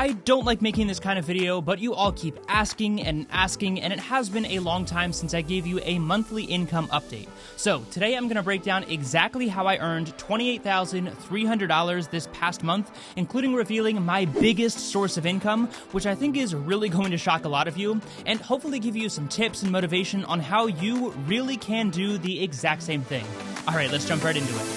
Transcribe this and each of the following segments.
I don't like making this kind of video, but you all keep asking and asking, and it has been a long time since I gave you a monthly income update. So today I'm going to break down exactly how I earned $28,300 this past month, including revealing my biggest source of income, which I think is really going to shock a lot of you, and hopefully give you some tips and motivation on how you really can do the exact same thing. All right, let's jump right into it.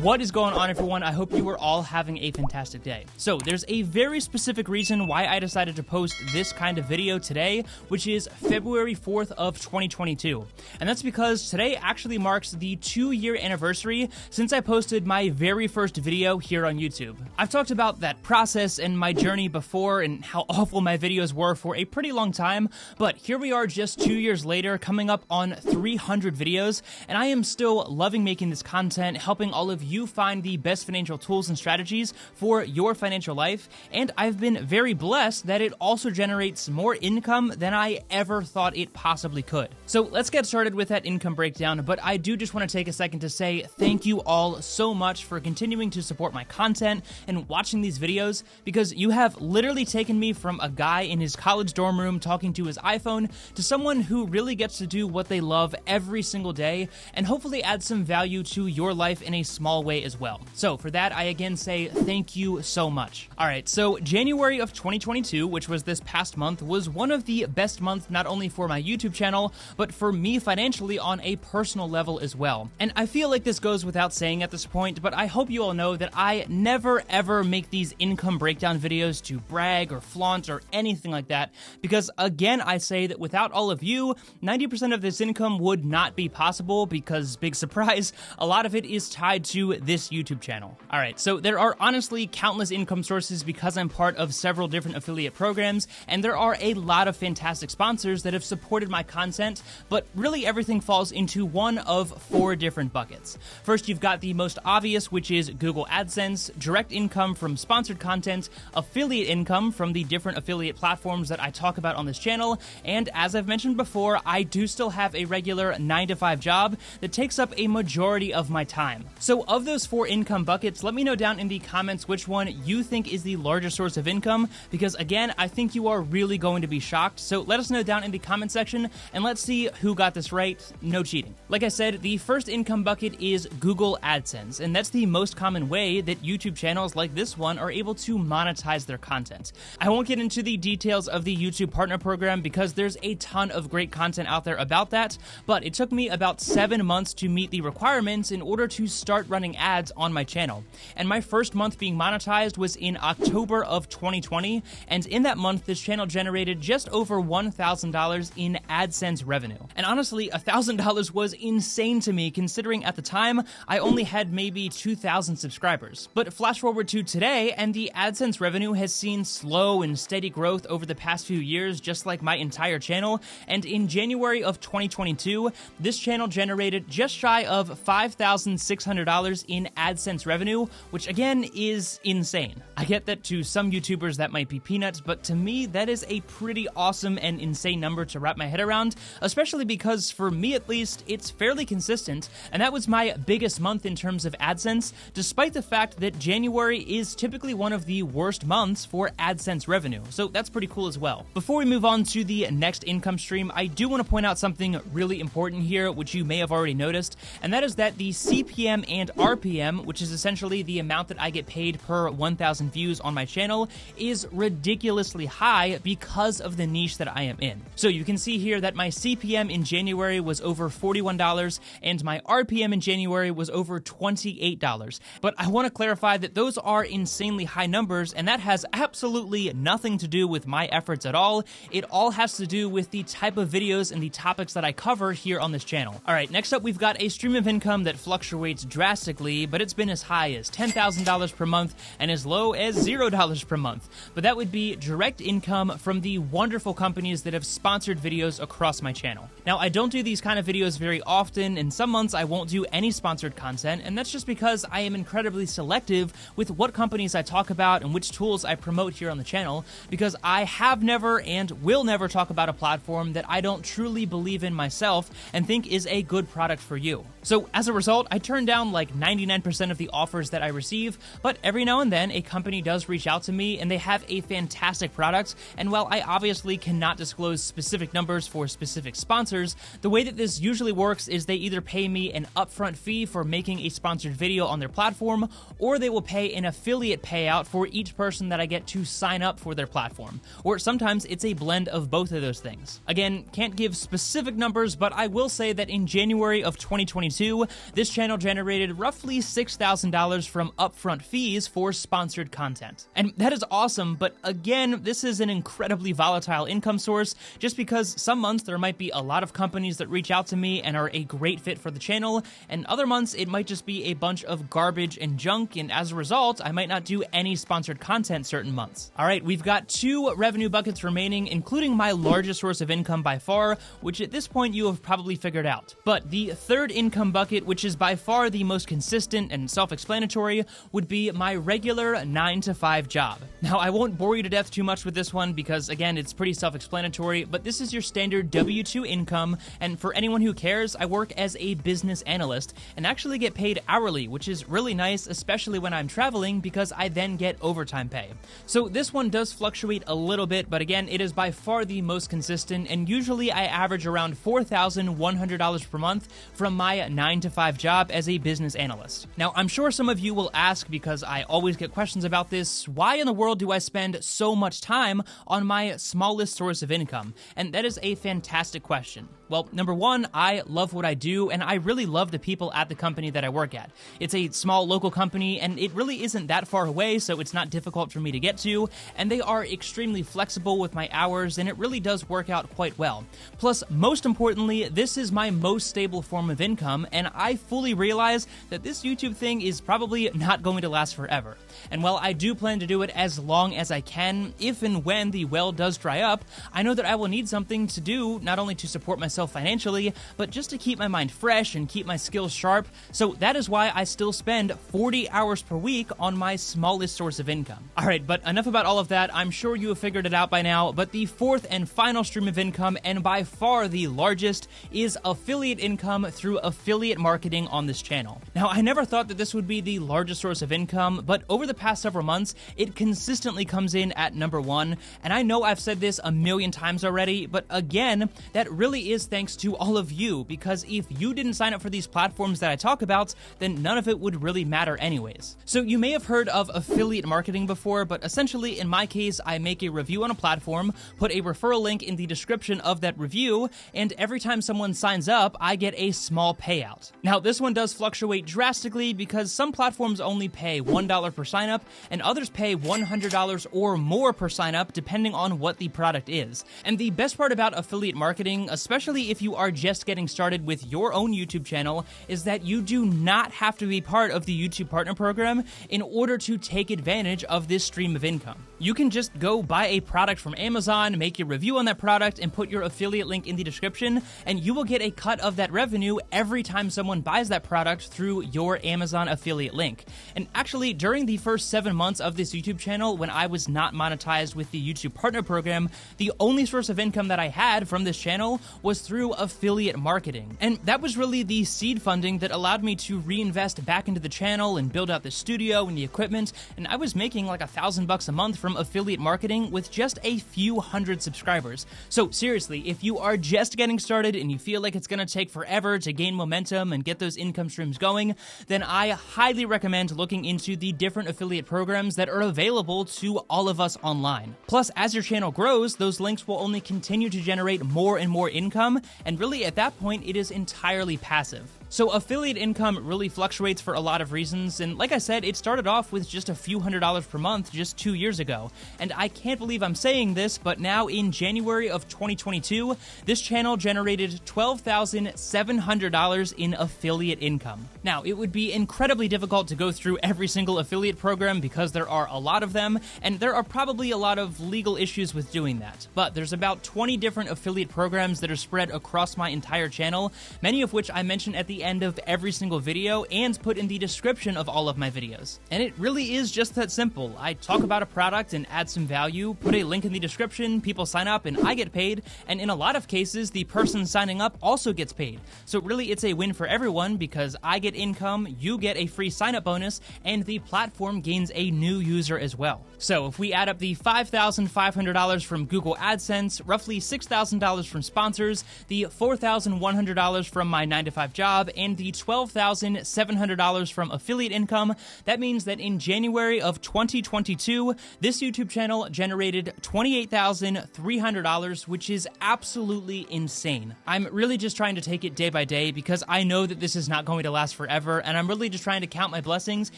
What is going on, everyone? I hope you are all having a fantastic day. So there's a very specific reason why I decided to post this kind of video today, which is February 4th of 2022. And that's because today actually marks the 2-year anniversary since I posted my very first video here on YouTube. I've talked about that process and my journey before and how awful my videos were for a pretty long time, but here we are just 2 years later, coming up on 300 videos, and I am still loving making this content, helping all of you find the best financial tools and strategies for your financial life, and I've been very blessed that it also generates more income than I ever thought it possibly could. So let's get started with that income breakdown, but I do just want to take a second to say thank you all so much for continuing to support my content and watching these videos, because you have literally taken me from a guy in his college dorm room talking to his iPhone to someone who really gets to do what they love every single day and hopefully add some value to your life in a small way as well. So for that, I again say thank you so much. All right, so January of 2022, which was this past month, was one of the best months not only for my YouTube channel, but for me financially on a personal level as well. And I feel like this goes without saying at this point, but I hope you all know that I never ever make these income breakdown videos to brag or flaunt or anything like that, because again, I say that without all of you, 90% of this income would not be possible because, big surprise, a lot of it is tied to this YouTube channel. All right, so there are honestly countless income sources because I'm part of several different affiliate programs, and there are a lot of fantastic sponsors that have supported my content, but really everything falls into one of 4 different buckets. First, you've got the most obvious, which is Google AdSense, direct income from sponsored content, affiliate income from the different affiliate platforms that I talk about on this channel, and as I've mentioned before, I do still have a regular 9-to-5 job that takes up a majority of my time. So of those 4 income buckets, let me know down in the comments which one you think is the largest source of income, because again, I think you are really going to be shocked. So let us know down in the comment section, and let's see who got this right. No cheating. Like I said, the first income bucket is Google AdSense, and that's the most common way that YouTube channels like this one are able to monetize their content. I won't get into the details of the YouTube Partner Program because there's a ton of great content out there about that, but it took me about 7 months to meet the requirements in order to start running ads on my channel. And my first month being monetized was in October of 2020, and in that month, this channel generated just over $1,000 in AdSense revenue. And honestly, $1,000 was insane to me, considering at the time, I only had maybe 2,000 subscribers. But flash forward to today, and the AdSense revenue has seen slow and steady growth over the past few years, just like my entire channel, and in January of 2022, this channel generated just shy of $5,600 in AdSense revenue, which again is insane. I get that to some YouTubers that might be peanuts, but to me that is a pretty awesome and insane number to wrap my head around, especially because for me at least, it's fairly consistent, and that was my biggest month in terms of AdSense, despite the fact that January is typically one of the worst months for AdSense revenue, so that's pretty cool as well. Before we move on to the next income stream, I do want to point out something really important here, which you may have already noticed, and that is that the CPM and RPM, which is essentially the amount that I get paid per 1,000 views on my channel, is ridiculously high because of the niche that I am in. So you can see here that my CPM in January was over $41 and my RPM in January was over $28. But I want to clarify that those are insanely high numbers, and that has absolutely nothing to do with my efforts at all. It all has to do with the type of videos and the topics that I cover here on this channel. All right, next up we've got a stream of income that fluctuates drastically, but it's been as high as $10,000 per month and as low as $0 per month. But that would be direct income from the wonderful companies that have sponsored videos across my channel. Now, I don't do these kind of videos very often, and some months I won't do any sponsored content, and that's just because I am incredibly selective with what companies I talk about and which tools I promote here on the channel, because I have never and will never talk about a platform that I don't truly believe in myself and think is a good product for you. So as a result, I turn down like 99% of the offers that I receive, but every now and then a company does reach out to me and they have a fantastic product, and while I obviously cannot disclose specific numbers for specific sponsors, the way that this usually works is they either pay me an upfront fee for making a sponsored video on their platform, or they will pay an affiliate payout for each person that I get to sign up for their platform, or sometimes it's a blend of both of those things. Again, can't give specific numbers, but I will say that in January of 2022, this channel generated roughly $6,000 from upfront fees for sponsored content. And that is awesome, but again, this is an incredibly volatile income source, just because some months there might be a lot of companies that reach out to me and are a great fit for the channel, and other months it might just be a bunch of garbage and junk, and as a result, I might not do any sponsored content certain months. Alright, we've got 2 revenue buckets remaining, including my largest source of income by far, which at this point you have probably figured out. But the third income bucket, which is by far the most consistent and self-explanatory, would be my regular 9-to-5 job. Now, I won't bore you to death too much with this one because, again, it's pretty self-explanatory, but this is your standard W-2 income, and for anyone who cares, I work as a business analyst and actually get paid hourly, which is really nice, especially when I'm traveling, because I then get overtime pay. So this one does fluctuate a little bit, but again, it is by far the most consistent, and usually I average around $4,100 per month from my 9-to-5 job as a business analyst. Now, I'm sure some of you will ask, because I always get questions about this, why in the world do I spend so much time on my smallest source of income? And that is a fantastic question. Well, number one, I love what I do, and I really love the people at the company that I work at. It's a small local company, and it really isn't that far away, so it's not difficult for me to get to, and they are extremely flexible with my hours, and it really does work out quite well. Plus, most importantly, this is my most stable form of income, and I fully realize that this YouTube thing is probably not going to last forever. And while I do plan to do it as long as I can, if and when the well does dry up, I know that I will need something to do, not only to support myself financially, but just to keep my mind fresh and keep my skills sharp. So that is why I still spend 40 hours per week on my smallest source of income. Alright, but enough about all of that. I'm sure you have figured it out by now, but the fourth and final stream of income, and by far the largest, is affiliate income through affiliate marketing on this channel. Now, I never thought that this would be the largest source of income, but over the past several months, it consistently comes in at number 1, and I know I've said this a million times already, but again, that really is thanks to all of you, because if you didn't sign up for these platforms that I talk about, then none of it would really matter anyways. So you may have heard of affiliate marketing before, but essentially in my case, I make a review on a platform, put a referral link in the description of that review, and every time someone signs up, I get a small payout. Now, this one does fluctuate drastically because some platforms only pay $1 per sign up, and others pay $100 or more per sign up depending on what the product is. And the best part about affiliate marketing, especially if you are just getting started with your own YouTube channel, is that you do not have to be part of the YouTube Partner Program in order to take advantage of this stream of income. You can just go buy a product from Amazon, make your review on that product, and put your affiliate link in the description, and you will get a cut of that revenue every time someone buys that product through your Amazon affiliate link. And actually, during the first 7 months of this YouTube channel, when I was not monetized with the YouTube Partner Program, the only source of income that I had from this channel was through affiliate marketing. And that was really the seed funding that allowed me to reinvest back into the channel and build out the studio and the equipment, and I was making like $1,000 a month from affiliate marketing with just a few hundred subscribers. So seriously, if you are just getting started and you feel like it's gonna take forever to gain momentum and get those income streams going, then I highly recommend looking into the different affiliate programs that are available to all of us online. Plus, as your channel grows, those links will only continue to generate more and more income, and really at that point, it is entirely passive. So affiliate income really fluctuates for a lot of reasons, and like I said, it started off with just a few $100s per month just 2 years ago. And I can't believe I'm saying this, but now in January of 2022, this channel generated $12,700 in affiliate income. Now, it would be incredibly difficult to go through every single affiliate program because there are a lot of them, and there are probably a lot of legal issues with doing that. But there's about 20 different affiliate programs that are spread across my entire channel, many of which I mention at the the end of every single video and put in the description of all of my videos. And it really is just that simple. I talk about a product and add some value, put a link in the description, people sign up and I get paid, and in a lot of cases, the person signing up also gets paid. So really, it's a win for everyone because I get income, you get a free sign-up bonus, and the platform gains a new user as well. So if we add up the $5,500 from Google AdSense, roughly $6,000 from sponsors, the $4,100 from my 9-to-5 job, and the $12,700 from affiliate income, that means that in January of 2022, this YouTube channel generated $28,300, which is absolutely insane. I'm really just trying to take it day by day because I know that this is not going to last forever, and I'm really just trying to count my blessings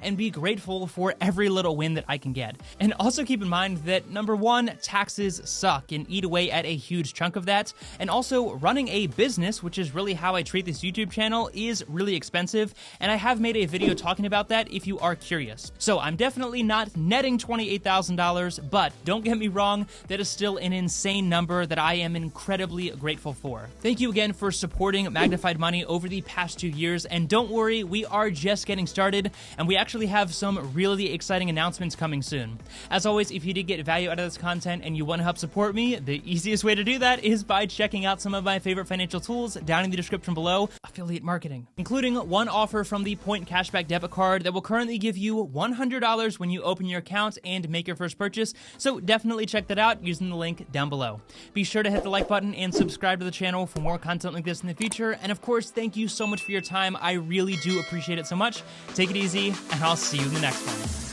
and be grateful for every little win that I can get. And also keep in mind that, number one, taxes suck and eat away at a huge chunk of that, and also running a business, which is really how I treat this YouTube channel, is really expensive, and I have made a video talking about that if you are curious. So I'm definitely not netting $28,000, but don't get me wrong, that is still an insane number that I am incredibly grateful for. Thank you again for supporting Magnified Money over the past 2 years, and don't worry, we are just getting started, and we actually have some really exciting announcements coming soon. As always, if you did get value out of this content and you want to help support me, the easiest way to do that is by checking out some of my favorite financial tools down in the description below, affiliate marketing, including one offer from the Point Cashback debit card that will currently give you $100 when you open your account and make your first purchase, so definitely check that out using the link down below. Be sure to hit the like button and subscribe to the channel for more content like this in the future, and of course, thank you so much for your time. I really do appreciate it so much. Take it easy, and I'll see you in the next one.